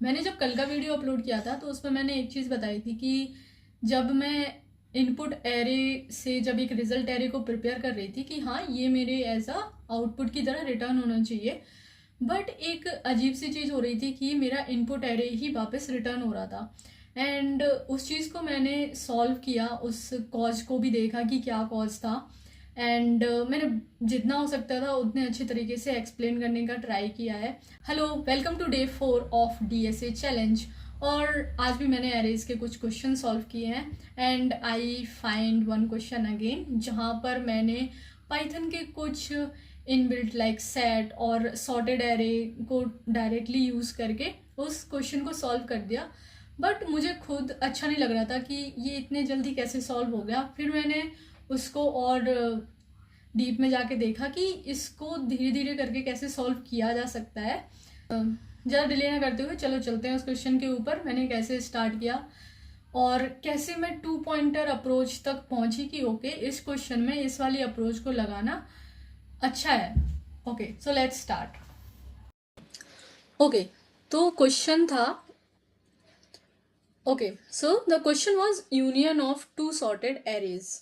मैंने जब कल का वीडियो अपलोड किया था तो उसमें मैंने एक चीज़ बताई थी कि जब मैं इनपुट एरे से जब एक रिजल्ट एरे को प्रिपेयर कर रही थी कि हाँ ये मेरे एज अ आउटपुट की तरह रिटर्न होना चाहिए, बट एक अजीब सी चीज़ हो रही थी कि मेरा इनपुट एरे ही वापस रिटर्न हो रहा था। एंड उस चीज़ को मैंने सॉल्व किया, उस कॉज को भी देखा कि क्या कॉज था। एंड मैंने जितना हो सकता था उतने अच्छे तरीके से एक्सप्लेन करने का ट्राई किया है। Hello, welcome to day 4 of DSA challenge. और आज भी मैंने एरेज के कुछ क्वेश्चन सॉल्व किए हैं and I find one question again जहाँ पर मैंने पाइथन के कुछ इनबिल्ट लाइक सेट और सॉर्टेड एरे को डायरेक्टली यूज़ करके उस क्वेश्चन को सॉल्व कर दिया। बट मुझे खुद अच्छा नहीं लग रहा था कि ये इतने जल्दी कैसे सॉल्व हो गया। फिर मैंने उसको और डीप में जाके देखा कि इसको धीरे धीरे करके कैसे सॉल्व किया जा सकता है। ज़्यादा डिले ना करते हुए चलो चलते हैं उस क्वेश्चन के ऊपर। मैंने कैसे स्टार्ट किया और कैसे मैं 2 पॉइंटर अप्रोच तक पहुंची कि ओके इस क्वेश्चन में इस वाली अप्रोच को लगाना अच्छा है। Okay, so let's start. Okay, तो क्वेश्चन था, okay so the question was union of two sorted arrays.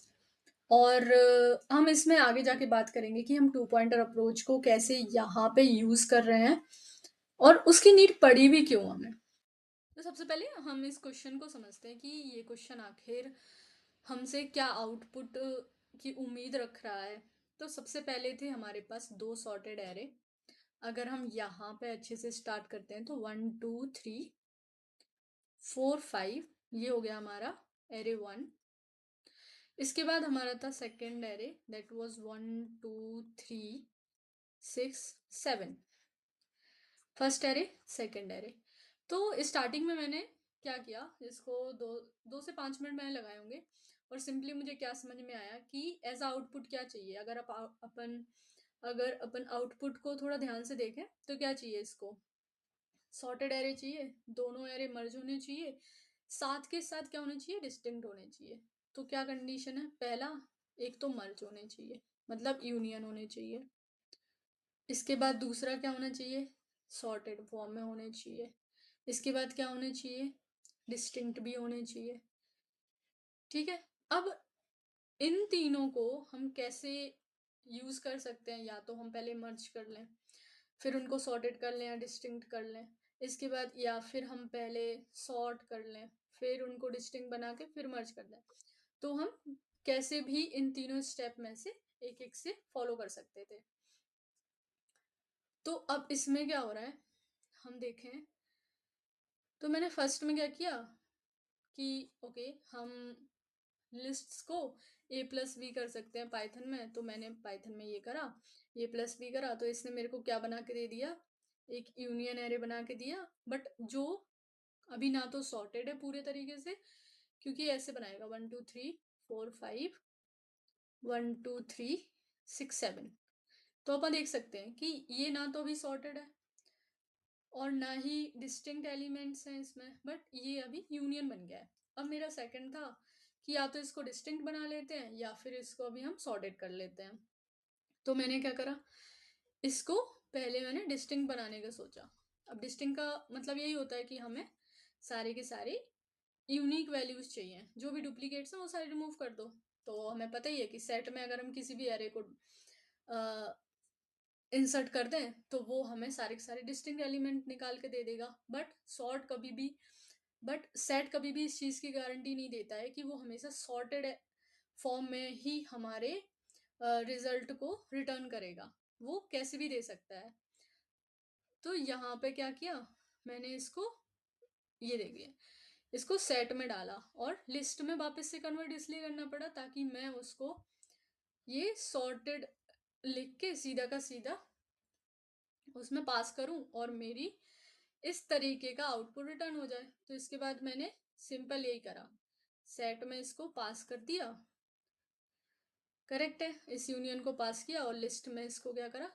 और हम इसमें आगे जाके बात करेंगे कि हम 2 पॉइंटर अप्रोच को कैसे यहाँ पे यूज कर रहे हैं और उसकी नीड पड़ी भी क्यों हमें। तो सबसे पहले हम इस क्वेश्चन को समझते हैं कि ये क्वेश्चन आखिर हमसे क्या आउटपुट की उम्मीद रख रहा है। तो सबसे पहले थे हमारे पास 2 सॉर्टेड एरे। अगर हम यहाँ पे अच्छे से स्टार्ट करते हैं तो 1 2 3 4 5 ये हो गया हमारा एरे 1। इसके बाद हमारा था second array, that was 1 2 3 6 7। First array, second array. तो स्टार्टिंग में मैंने क्या किया, इसको 2 से 5 मिनट मैंने लगाए होंगे और सिंपली मुझे क्या समझ में आया कि एज आउटपुट क्या चाहिए। अगर अपन आउटपुट को थोड़ा ध्यान से देखें तो क्या चाहिए इसको, सॉर्टेड एरे चाहिए, दोनों एरे मर्ज होने चाहिए, साथ के साथ क्या होने चाहिए, डिस्टिंक्ट होने चाहिए। तो क्या कंडीशन है, पहला एक तो मर्ज होने चाहिए मतलब यूनियन होने चाहिए। इसके बाद दूसरा क्या होना चाहिए, सॉर्टेड फॉर्म में होने चाहिए। इसके बाद क्या होने चाहिए, डिस्टिंक्ट भी होने चाहिए। ठीक है, अब इन तीनों को हम कैसे यूज कर सकते हैं, या तो हम पहले मर्ज कर लें फिर उनको सॉर्टेड कर लें या डिस्टिंक्ट कर लें। इसके बाद या फिर हम पहले सॉर्ट कर लें फिर उनको डिस्टिंक्ट बना के फिर मर्ज कर लें। तो हम कैसे भी इन तीनों स्टेप में से एक एक से फॉलो कर सकते थे। तो अब इसमें क्या हो रहा है हम देखें। तो मैंने फर्स्ट में क्या किया कि ओके हम लिस्ट्स को ए प्लस बी कर सकते हैं पाइथन में। तो मैंने पाइथन में ये करा, ए प्लस बी करा, तो इसने मेरे को क्या बना के दे दिया, एक यूनियन एरे बना के दिया। बट जो अभी ना तो सॉर्टेड है पूरे तरीके से, क्योंकि ऐसे बनाएगा 1 2 3 4 5 1 2 3 6 7। तो अपन देख सकते हैं कि ये ना तो अभी सॉर्टेड है और ना ही डिस्टिंक्ट एलिमेंट्स हैं इसमें, बट ये अभी यूनियन बन गया है। अब मेरा सेकंड था कि या तो इसको डिस्टिंक्ट बना लेते हैं या फिर इसको अभी हम सॉर्टेड कर लेते हैं। तो मैंने क्या करा, इसको पहले मैंने डिस्टिंक्ट बनाने का सोचा। अब डिस्टिंक्ट का मतलब यही होता है कि हमें सारे के सारे यूनिक वैल्यूज चाहिए, जो भी डुप्लीकेट्स हैं वो सारे रिमूव कर दो। तो हमें पता ही है कि सेट में अगर हम किसी भी एरे को इंसर्ट कर दें तो वो हमें सारे के सारे डिस्टिंक्ट एलिमेंट निकाल के दे देगा। बट सेट कभी भी इस चीज़ की गारंटी नहीं देता है कि वो हमेशा सॉर्टेड फॉर्म में ही हमारे रिजल्ट को रिटर्न करेगा, वो कैसे भी दे सकता है। तो यहाँ पे क्या किया मैंने, इसको ये देखिए, इसको सेट में डाला और लिस्ट में वापस से कन्वर्ट इसलिए करना पड़ा ताकि मैं उसको ये सॉर्टेड लिख के सीधा का सीधा उसमें पास करूं और मेरी इस तरीके का आउटपुट रिटर्न हो जाए। तो इसके बाद मैंने सिंपल यही करा, सेट में इसको पास कर दिया, करेक्ट है, इस यूनियन को पास किया और लिस्ट में इसको क्या करा,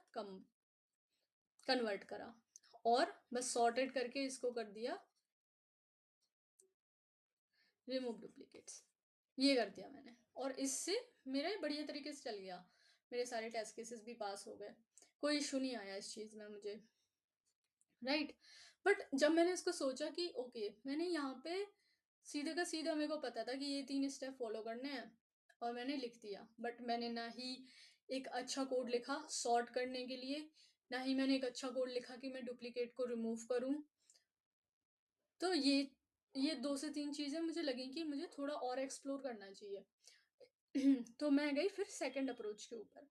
कन्वर्ट करा और बस सॉर्टेड करके इसको कर दिया रिमूव डुप्लीकेट्स। ये कर दिया मैंने और इससे मेरा बढ़िया तरीके से चल गया। मेरे सारे टेस्ट केसेस भी पास हो गए, कोई इशू नहीं आया इस चीज़ में मुझे, राइट। बट जब मैंने इसको सोचा कि ओके, मैंने यहाँ पे सीधे का सीधा मेरे को पता था कि ये 3 स्टेप फॉलो करने हैं और मैंने लिख दिया। बट मैंने ना ही एक अच्छा कोड लिखा सॉर्ट करने के लिए, ना ही मैंने एक अच्छा कोड लिखा कि मैं डुप्लीकेट को रिमूव करूँ। तो ये 2 से 3 चीज़ें मुझे लगी कि मुझे थोड़ा और एक्सप्लोर करना चाहिए। तो मैं गई फिर सेकंड अप्रोच के ऊपर।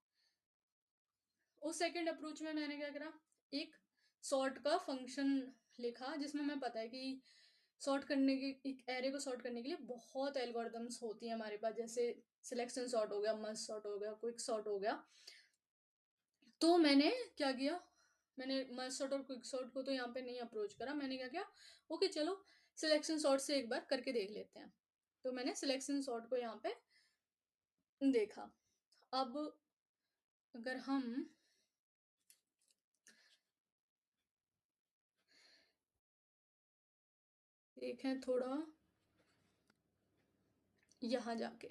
उस सेकंड अप्रोच में मैंने क्या करा, एक सॉर्ट का फंक्शन लिखा जिसमें मैं पता है कि सॉर्ट करने के एक एरे को सॉर्ट करने के लिए बहुत एल्गोरिदम्स होती हैं हमारे पास, जैसे सिलेक्शन सॉर्ट हो गया, मर्ज सॉर्ट हो गया, क्विक सॉर्ट हो गया। तो मैंने क्या किया, मैंने मर्ज सॉर्ट और क्विक सॉर्ट को तो यहाँ पे नहीं अप्रोच करा। मैंने क्या किया, ओके चलो सिलेक्शन सॉर्ट से एक बार करके देख लेते हैं। तो मैंने सिलेक्शन सॉर्ट को यहाँ पे देखा। अब अगर हम देखें थोड़ा यहाँ जाके,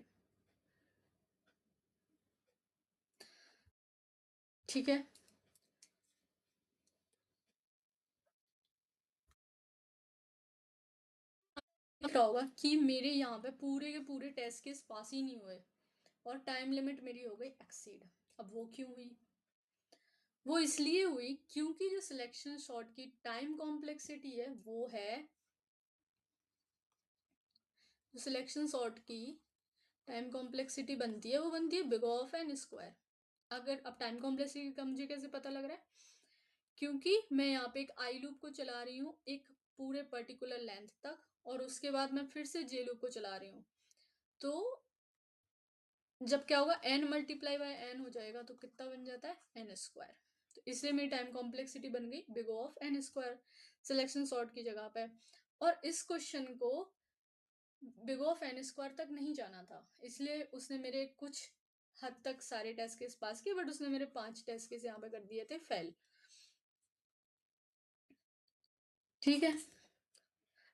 ठीक है, दिख रहा होगा कि मेरे यहाँ पे पूरे के पूरे टेस्ट केस पास ही नहीं हुए और टाइम लिमिट मेरी हो गई एक्सीड। अब वो क्यों हुई? वो इसलिए हुई क्योंकि जो सिलेक्शन शॉट की टाइम कॉम्प्लेक्सिटी है वो है, जो सिलेक्शन शॉट की टाइम कॉम्प्लेक्सिटी बनती है वो बनती है बिग ऑफ एन स्क्वायर। अगर अब टाइम कॉम्प्लेक्सिटी का मुझे कैसे पता लग रहा है, क्योंकि मैं यहाँ पे एक आई लूप को चला रही हूँ एक पूरे पर्टिकुलर लेंथ तक और उसके बाद मैं फिर से जे लूप को चला रही हूँ। तो जब क्या होगा, n मल्टीप्लाई बाय n हो जाएगा तो कितना बन जाता है, एन स्क्वायर। तो इसलिए मेरी टाइम कॉम्प्लेक्सिटी बन गई big of N square selection sort की जगह पे। और इस क्वेश्चन को बिग ऑफ एन स्क्वायर तक नहीं जाना था, इसलिए उसने मेरे कुछ हद तक सारे टेस्ट केस पास किए, बट उसने मेरे 5 टेस्ट केस यहाँ पे कर दिए थे फेल। ठीक है,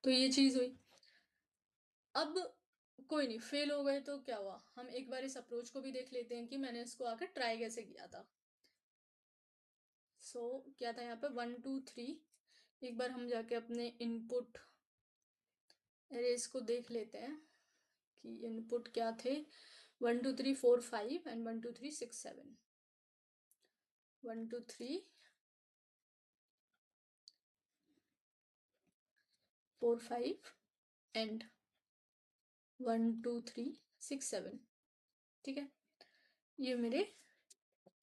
तो ये चीज हुई। अब कोई नहीं, फेल हो गए तो क्या हुआ, हम एक बार इस अप्रोच को भी देख लेते हैं कि मैंने इसको आकर ट्राई कैसे किया था। क्या था यहाँ पे 1 2 3। एक बार हम जाके अपने इनपुट एरेज को देख लेते हैं कि इनपुट क्या थे। 1 2 3 4 5 एंड 1 2 3 6 7। 1 2 3 4 5 एंड 1 2 3 6 7। ठीक है, ये मेरे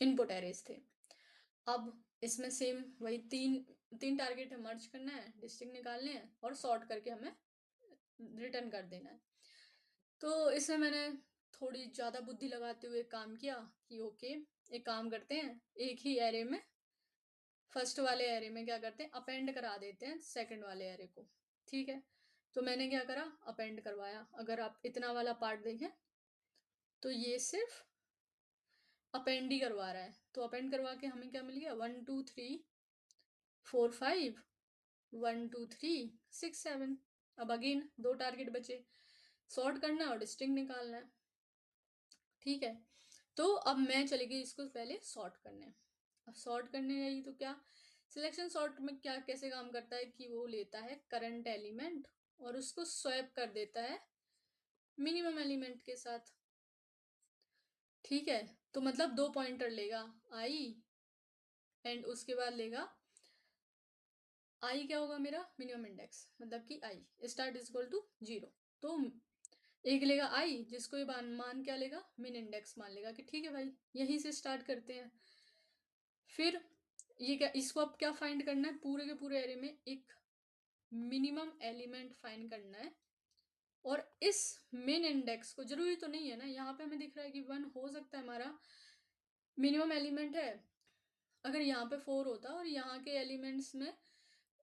इनपुट एरेज थे। अब इसमें सेम वही तीन तीन टारगेट है, मर्ज करना है, डिस्टिंक्ट निकालने हैं और सॉर्ट करके हमें रिटर्न कर देना है। तो इसमें मैंने थोड़ी ज़्यादा बुद्धि लगाते हुए काम किया कि ओके, एक काम करते हैं, एक ही एरे में फर्स्ट वाले एरे में क्या करते हैं, अपेंड करा देते हैं सेकंड वाले एरे को। ठीक है, तो मैंने क्या करा, अपेंड करवाया। अगर आप इतना वाला पार्ट देखें तो ये सिर्फ अपेंड ही करवा रहा है। तो अपेंड करवा के हमें क्या मिल गया, 1 2 3 4 5 1 2 3 6 7। अब अगेन 2 टारगेट बचे, सॉर्ट करना है और डिस्टिंक्ट निकालना है। ठीक है, तो अब मैं चली गई इसको पहले सॉर्ट करने। अब सॉर्ट करने गई तो क्या, सिलेक्शन सॉर्ट में क्या कैसे काम करता है कि वो लेता है करंट एलिमेंट और उसको स्वैप कर देता है मिनिमम एलिमेंट के साथ। ठीक है, तो मतलब 2 पॉइंटर लेगा, आई एंड उसके बाद लेगा आई क्या होगा मेरा, मिनिमम इंडेक्स, मतलब कि i start is equal to 0। तो एक लेगा आई जिसको ये मान क्या लेगा, मिन इंडेक्स मान लेगा कि ठीक है भाई यहीं से स्टार्ट करते हैं। फिर ये क्या, इसको अब क्या फाइंड करना है, पूरे के पूरे एरे में एक मिनिमम एलिमेंट फाइंड करना है। और इस मिन इंडेक्स को, जरूरी तो नहीं है ना, यहाँ पे हमें दिख रहा है कि 1 हो सकता है हमारा मिनिमम एलिमेंट है। अगर यहाँ पे 4 होता और यहाँ के एलिमेंट्स में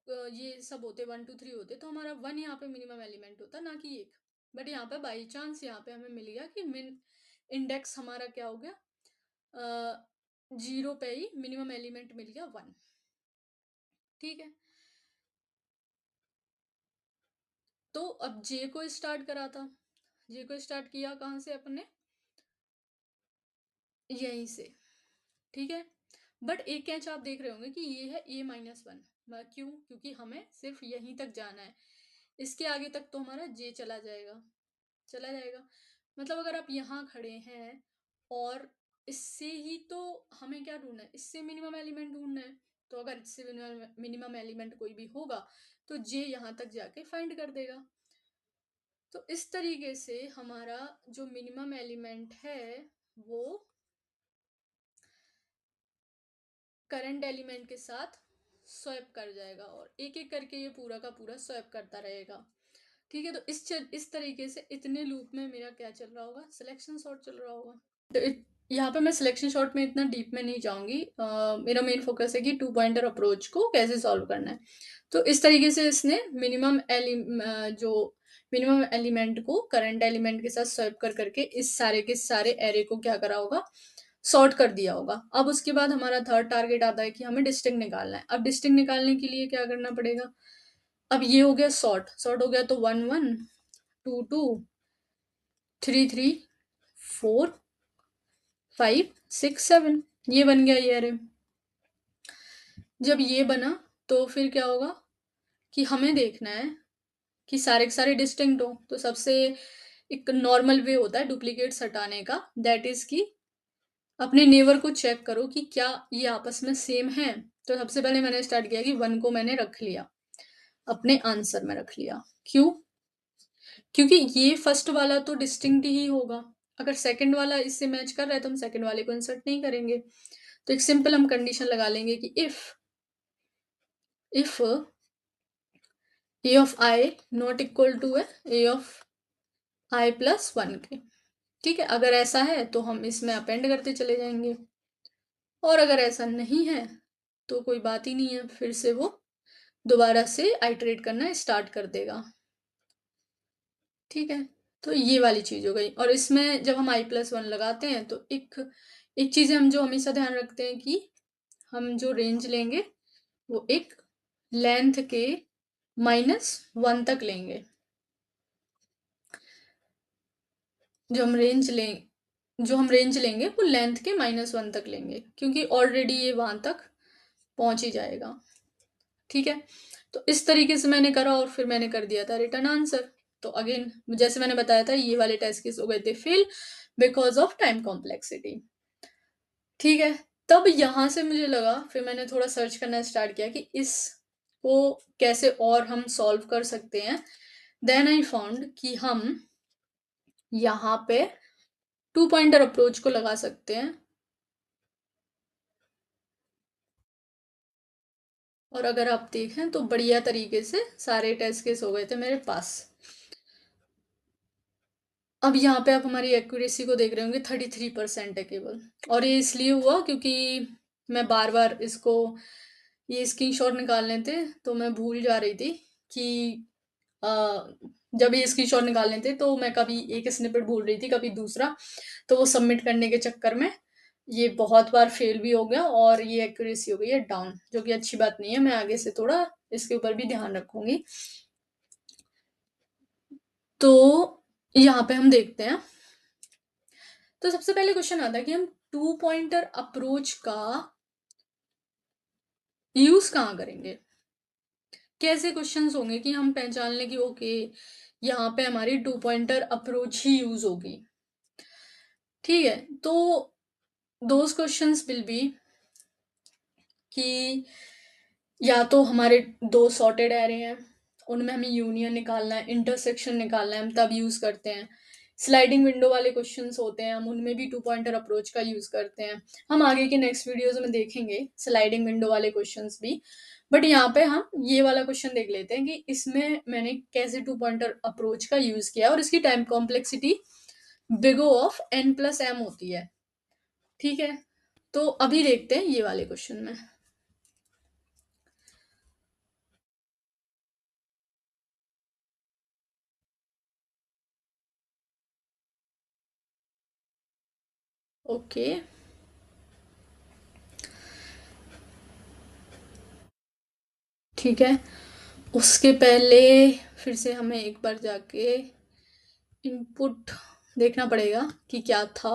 ये सब होते 1 2 3 होते तो हमारा 1 यहाँ पे मिनिमम एलिमेंट होता, ना कि 1। बट यहाँ पे बाई चांस यहाँ पे हमें मिल गया कि मिन इंडेक्स हमारा क्या हो गया, 0 पे ही मिनिमम एलिमेंट मिल गया 1। ठीक है, तो अब जे को स्टार्ट करा था, जे को स्टार्ट किया कहाँ से अपने, यहीं से। ठीक है, बट एक कैच आप देख रहे होंगे कि ये है a-1, क्यों? क्योंकि हमें सिर्फ यहीं तक जाना है, इसके आगे तक तो हमारा जे चला जाएगा। मतलब अगर आप यहाँ खड़े हैं और इससे ही तो हमें क्या ढूंढना है, इससे मिनिमम एलिमेंट ढूंढना है। तो अगर इससे मिनिमम एलिमेंट कोई भी होगा तो जे यहाँ तक जाके फाइंड कर देगा। तो इस तरीके से हमारा जो मिनिमम एलिमेंट है वो करंट एलिमेंट के साथ स्वैप कर जाएगा और एक एक करके ये पूरा का पूरा स्वैप करता रहेगा। ठीक है, तो इस तरीके से इतने लूप में मेरा क्या चल रहा होगा, सिलेक्शन सॉर्ट चल रहा होगा। तो यहाँ पे मैं सिलेक्शन शॉर्ट में इतना डीप में नहीं जाऊंगी। मेरा मेन फोकस है कि टू पॉइंटर अप्रोच को कैसे सॉल्व करना है। तो इस तरीके से इसने जो मिनिमम एलिमेंट को करंट एलिमेंट के साथ स्वैप कर करके इस सारे के सारे एरे को क्या करा होगा, सॉर्ट कर दिया होगा। अब उसके बाद हमारा थर्ड टारगेट आता है कि हमें डिस्टिंक्ट निकालना है। अब डिस्टिंक्ट निकालने के लिए क्या करना पड़ेगा, अब ये हो गया सॉर्ट हो गया, तो 1 1 2 2 3 3 4 5 6 7 ये बन गया ये अरे। जब ये बना तो फिर क्या होगा कि हमें देखना है कि सारे के सारे डिस्टिंक्ट हो। तो सबसे एक नॉर्मल वे होता है डुप्लीकेट्स हटाने का, दैट इज कि अपने नेबर को चेक करो कि क्या ये आपस में सेम है। तो सबसे पहले मैंने स्टार्ट किया कि 1 को मैंने रख लिया, अपने आंसर में रख लिया। क्यों? क्योंकि ये फर्स्ट वाला तो डिस्टिंक्ट ही होगा। अगर सेकंड वाला इससे मैच कर रहा है तो हम सेकंड वाले को इंसर्ट नहीं करेंगे। तो एक सिंपल हम कंडीशन लगा लेंगे कि if a of i not equal to a of i plus 1 के। ठीक है, अगर ऐसा है तो हम इसमें अपेंड करते चले जाएंगे, और अगर ऐसा नहीं है तो कोई बात ही नहीं है, फिर से वो दोबारा से आइटरेट करना स्टार्ट कर देगा। ठीक है, तो ये वाली चीज हो गई। और इसमें जब हम i+1 लगाते हैं तो एक चीज हम जो हमेशा ध्यान रखते हैं कि हम जो रेंज लेंगे वो एक लेंथ के -1 तक लेंगे। जो हम रेंज लेंगे वो लेंथ के -1 तक लेंगे, क्योंकि ऑलरेडी ये वहां तक पहुंच ही जाएगा। ठीक है, तो इस तरीके से मैंने करा और फिर मैंने कर दिया था रिटर्न आंसर। तो अगेन जैसे मैंने बताया था ये वाले टेस्ट केस हो गए थे fail because of time complexity. ठीक है, तब यहां से मुझे लगा, फिर मैंने थोड़ा सर्च करना स्टार्ट किया कि इसको कैसे और हम सॉल्व कर सकते हैं। देन आई फाउंड कि हम यहाँ पे टू पॉइंटर अप्रोच को लगा सकते हैं, और अगर आप देखें तो बढ़िया तरीके से सारे टेस्ट केस हो गए थे मेरे पास। अब यहाँ पे आप हमारी एक्यूरेसी को देख रहे होंगे 33% है केवल, और ये इसलिए हुआ क्योंकि मैं बार बार इसको ये स्क्रीनशॉट निकालने थे तो मैं भूल जा रही थी कि अ, जब ये स्क्रीनशॉट निकालने थे तो मैं कभी एक स्निपेट भूल रही थी कभी दूसरा, तो वो सबमिट करने के चक्कर में ये बहुत बार फेल भी हो गया और ये एक्यूरेसी हो गई है डाउन, जो कि अच्छी बात नहीं है। मैं आगे से थोड़ा इसके ऊपर भी ध्यान रखूंगी। तो यहाँ पे हम देखते हैं, तो सबसे पहले क्वेश्चन आता है कि हम टू पॉइंटर अप्रोच का यूज कहाँ करेंगे। कैसे क्वेश्चंस होंगे कि हम पहचान लें कि ओके यहाँ पे हमारी टू पॉइंटर अप्रोच ही यूज होगी। ठीक है, तो दोज क्वेश्चंस विल बी कि या तो हमारे दो सॉर्टेड एरे हैं, उनमें हमें यूनियन निकालना है, इंटरसेक्शन निकालना है, हम तब यूज करते हैं। स्लाइडिंग विंडो वाले क्वेश्चंस होते हैं, हम उनमें भी टू पॉइंटर अप्रोच का यूज करते हैं। हम आगे के नेक्स्ट वीडियोस में देखेंगे स्लाइडिंग विंडो वाले क्वेश्चंस भी, बट यहाँ पे हम ये वाला क्वेश्चन देख लेते हैं कि इसमें मैंने कैसे टू पॉइंटर अप्रोच का यूज किया और इसकी time complexity big O of n+m होती है। ठीक है, तो अभी देखते हैं ये वाले क्वेश्चन में। ओके, ठीक है, उसके पहले फिर से हमें एक बार जाके इनपुट देखना पड़ेगा कि क्या था,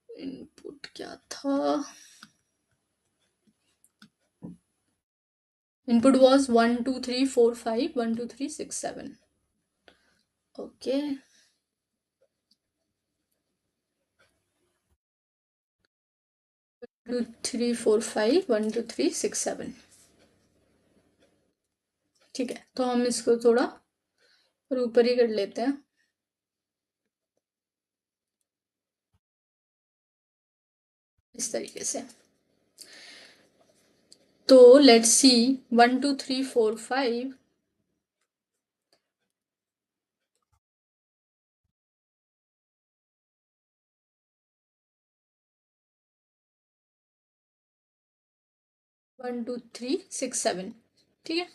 इनपुट क्या था। Input was 1 2 3 4 5 1 2 3 6 7. Okay. 2 3 4 5 1 2 3 6 7. ठीक है, तो हम इसको थोड़ा ऊपर ही कर लेते हैं। इस तरीके से। तो लेट्स सी 1 2 3 4 5 1 2 3 6 7। ठीक है,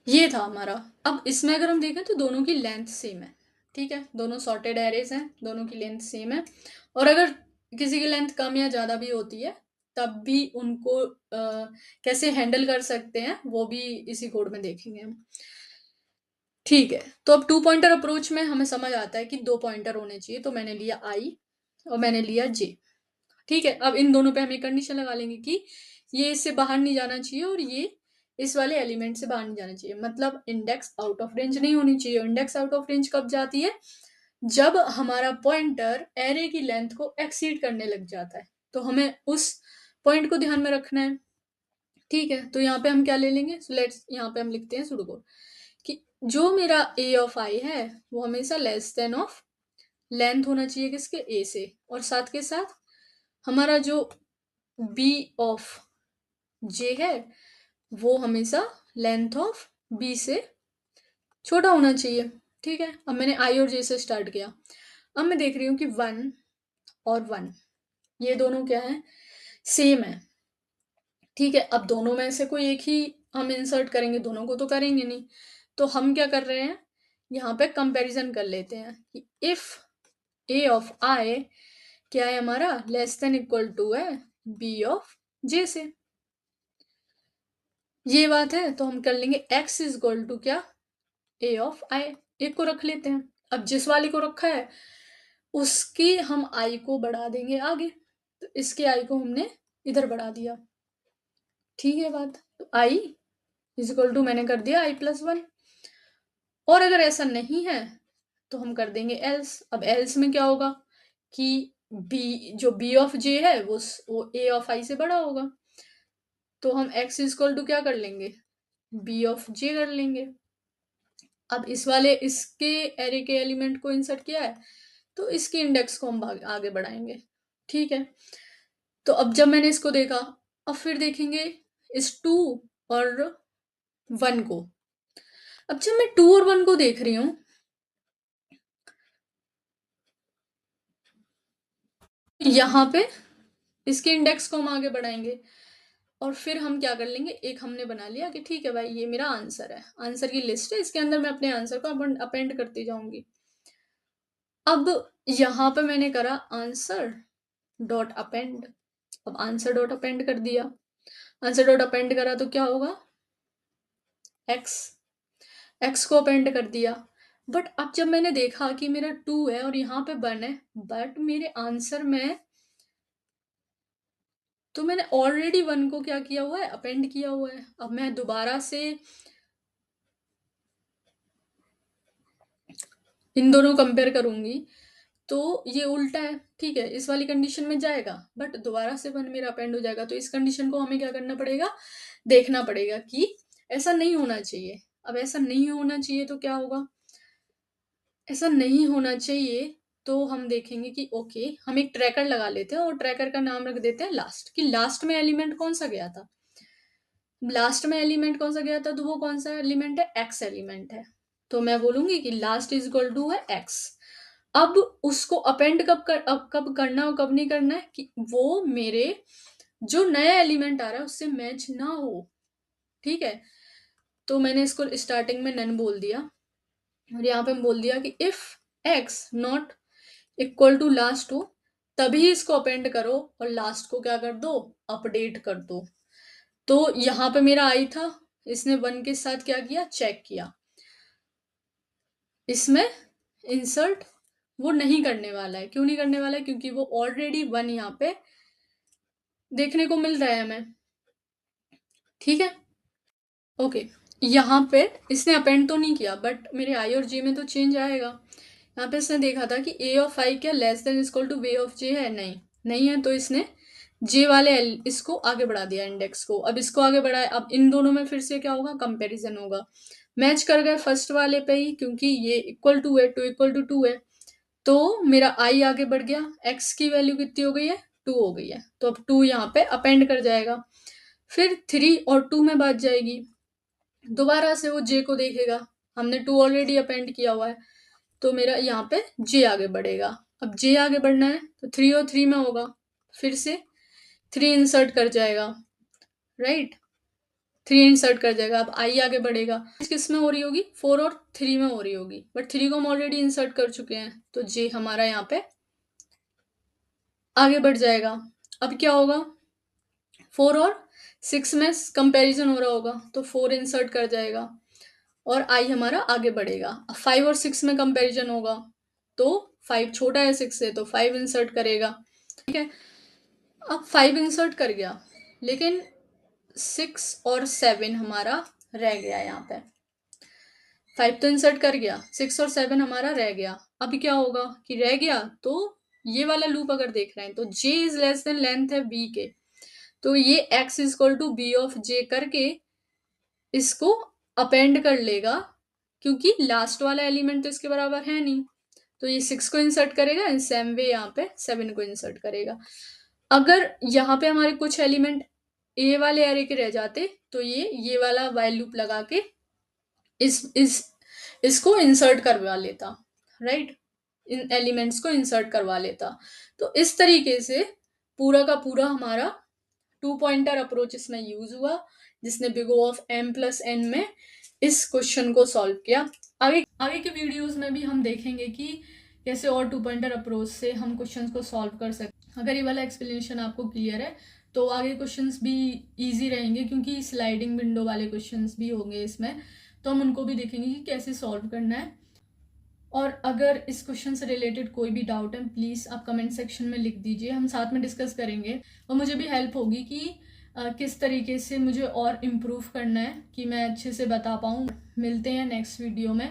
ये था हमारा। अब इसमें अगर हम देखें तो दोनों की लेंथ सेम है। ठीक है, दोनों सॉर्टेड एरेज हैं, दोनों की लेंथ सेम है। और अगर किसी की लेंथ कम या ज़्यादा भी होती है तब भी उनको कैसे हैंडल कर सकते हैं वो भी इसी कोड में देखेंगे हम। ठीक है, तो अब 2 पॉइंटर अप्रोच में हमें समझ आता है कि 2 पॉइंटर होने चाहिए, तो मैंने लिया आई और मैंने लिया जे। ठीक है, अब इन दोनों पे हम एक कंडीशन लगा लेंगे कि ये इससे बाहर नहीं जाना चाहिए और ये इस वाले एलिमेंट से बाहर नहीं जाना चाहिए, मतलब इंडेक्स आउट ऑफ रेंज नहीं होनी चाहिए। इंडेक्स आउट ऑफ रेंज कब जाती है? जब हमारा पॉइंटर एरे की लेंथ को एक्सीड करने लग जाता है, तो हमें उस पॉइंट को ध्यान में रखना है। ठीक है, तो यहाँ पे हम क्या ले लेंगे, सो लेट्स यहाँ पे हम लिखते हैं सुडोकोड कि जो मेरा ए ऑफ आई है वो हमेशा लेस देन ऑफ लेंथ होना चाहिए किसके, ए से, और साथ के साथ हमारा जो बी ऑफ जे है वो हमेशा लेंथ ऑफ बी से छोटा होना चाहिए। ठीक है, अब मैंने आई और जे से स्टार्ट किया। अब मैं देख रही हूँ कि 1 और 1 ये दोनों क्या है, सेम है। ठीक है, अब दोनों में से कोई एक ही हम इंसर्ट करेंगे, दोनों को तो करेंगे नहीं। तो हम क्या कर रहे हैं, यहाँ पे कंपैरिजन कर लेते हैं कि इफ ए ऑफ आई क्या है हमारा, लेस देन इक्वल टू है बी ऑफ जे से। ये बात है, तो हम कर लेंगे x इज इक्वल टू क्या, ए ऑफ आई। एक को रख लेते हैं। अब जिस वाले को रखा है उसकी हम आई को बढ़ा देंगे आगे, तो इसके आई को हमने इधर बढ़ा दिया। ठीक है बात, तो आई इज इक्वल टू मैंने कर दिया i+1। और अगर ऐसा नहीं है तो हम कर देंगे एल्स। अब एल्स में क्या होगा कि बी जो बी ऑफ जे है वो ए ऑफ आई से बड़ा होगा, तो हम x इज इक्वल टू क्या कर लेंगे, बी ऑफ जे कर लेंगे। अब इस वाले इसके एरे के एलिमेंट को इंसर्ट किया है तो इसके इंडेक्स को हम आगे बढ़ाएंगे। ठीक है, तो अब जब मैंने इसको देखा, अब फिर देखेंगे इस 2 और 1 को। अब जब मैं 2 और 1 को देख रही हूँ, यहाँ पे इसके इंडेक्स को हम आगे बढ़ाएंगे और फिर हम क्या कर लेंगे, एक हमने बना लिया कि ठीक है भाई ये मेरा आंसर है, आंसर की लिस्ट है, इसके अंदर मैं अपने आंसर को अपेंड करती जाऊंगी। अब यहाँ पे मैंने करा आंसर डॉट अपेंड। अब आंसर डॉट अपेंड कर दिया, आंसर डॉट अपेंड करा तो क्या होगा, एक्स, एक्स को अपेंड कर दिया। बट अब जब मैंने देखा कि मेरा 2 है और यहाँ पे 1 है, बट मेरे आंसर में तो मैंने ऑलरेडी 1 को क्या किया हुआ है, अपेंड किया हुआ है। अब मैं दोबारा से इन दोनों कंपेयर करूंगी तो ये उल्टा है। ठीक है, इस वाली कंडीशन में जाएगा बट दोबारा से 1 मेरा अपेंड हो जाएगा, तो इस कंडीशन को हमें क्या करना पड़ेगा, देखना पड़ेगा कि ऐसा नहीं होना चाहिए। अब ऐसा नहीं होना चाहिए तो क्या होगा, ऐसा नहीं होना चाहिए तो हम देखेंगे कि ओके हम एक ट्रैकर लगा लेते हैं और ट्रैकर का नाम रख देते हैं लास्ट, कि लास्ट में एलिमेंट कौन सा गया था, लास्ट में एलिमेंट कौन सा गया था, तो वो कौन सा एलिमेंट है, एक्स एलिमेंट है। तो मैं बोलूंगी कि लास्ट इज इक्वल टू है एक्स। अब उसको अपेंड कब करना और कब नहीं करना है कि वो मेरे जो नया एलिमेंट आ रहा है उससे मैच ना हो। ठीक है, तो मैंने इसको स्टार्टिंग में नन बोल दिया और यहाँ पे बोल दिया कि if x not equal to last हो तभी इसको अपेंड करो और लास्ट को क्या कर दो, अपडेट कर दो। तो यहाँ पे मेरा आई था, इसने 1 के साथ क्या किया, चेक किया। इसमें इंसर्ट वो नहीं करने वाला है। क्यों नहीं करने वाला है, क्योंकि वो ऑलरेडी 1 यहाँ पे देखने को मिल रहा है हमें। ठीक है, ओके, यहाँ पे इसने अपेंड तो नहीं किया बट मेरे आई और जे में तो चेंज आएगा। यहाँ पे इसने देखा था कि ए ऑफ आई क्या less than equal to way of J है, नहीं है, तो इसने जे वाले इसको आगे बढ़ा दिया इंडेक्स को। अब इसको आगे बढ़ाया, अब इन दोनों में फिर से क्या होगा, कंपैरिजन होगा। मैच कर गए फर्स्ट वाले पे ही, क्योंकि ये इक्वल टू है, 2 इक्वल टू 2 है, तो मेरा आई आगे बढ़ गया। एक्स की वैल्यू कितनी हो गई है, 2 हो गई है, तो अब 2 यहाँ पे अपेंड कर जाएगा। फिर 3 और 2 में बात जाएगी, दोबारा से वो जे को देखेगा, हमने 2 ऑलरेडी अपेंड किया हुआ है, तो मेरा यहाँ पे जे आगे बढ़ेगा। अब जे आगे बढ़ना है तो 3 और 3 में होगा, फिर से 3 इंसर्ट कर जाएगा, राइट, 3 इंसर्ट कर जाएगा। अब आई आगे बढ़ेगा, किस में हो रही होगी, 4 और 3 में हो रही होगी, बट 3 को हम ऑलरेडी इंसर्ट कर चुके हैं, तो जे हमारा यहाँ पे आगे बढ़ जाएगा। अब क्या होगा, 4 और 6 में कंपैरिजन हो रहा होगा, तो 4 इंसर्ट कर जाएगा और आई हमारा आगे बढ़ेगा। अब 5 और 6 में कंपैरिजन होगा, तो 5 छोटा है 6 से, तो 5 इंसर्ट करेगा, ठीक है। अब 5 इंसर्ट कर गया, लेकिन 6 और 7 हमारा रह गया। यहाँ पे 5 तो इंसर्ट कर गया, 6 और 7 हमारा रह गया। अब क्या होगा कि रह गया, तो ये वाला लूप अगर देख रहे हैं तो j is less than length है b के, तो ये x is equal to B of j करके इसको अपेंड कर लेगा, क्योंकि लास्ट वाला एलिमेंट तो इसके बराबर है नहीं, तो ये 6 को इंसर्ट करेगा, इन सेम वे यहाँ पे 7 को इंसर्ट करेगा। अगर यहाँ पे हमारे कुछ एलिमेंट ए वाले एरे के रह जाते, तो ये वाला वाइल लूप लगा के इसको इंसर्ट करवा लेता, राइट, इन एलिमेंट्स को इंसर्ट करवा लेता। तो इस तरीके से पूरा का पूरा हमारा 2 पॉइंटर अप्रोच इसमें यूज हुआ, जिसने big O of m plus n में इस क्वेश्चन को सॉल्व किया। आगे के वीडियोस में भी हम देखेंगे कि कैसे और 2 पॉइंटर अप्रोच से हम क्वेश्चंस को सॉल्व कर सकते। अगर ये वाला एक्सप्लेनेशन आपको क्लियर है तो आगे क्वेश्चंस भी इजी रहेंगे, क्योंकि स्लाइडिंग विंडो वाले क्वेश्चंस भी होंगे इसमें, तो हम उनको भी देखेंगे कि कैसे सॉल्व करना है। और अगर इस क्वेश्चन से रिलेटेड कोई भी डाउट है, प्लीज़ आप कमेंट सेक्शन में लिख दीजिए, हम साथ में डिस्कस करेंगे, और मुझे भी हेल्प होगी कि किस तरीके से मुझे और इम्प्रूव करना है कि मैं अच्छे से बता पाऊँ। मिलते हैं नेक्स्ट वीडियो में।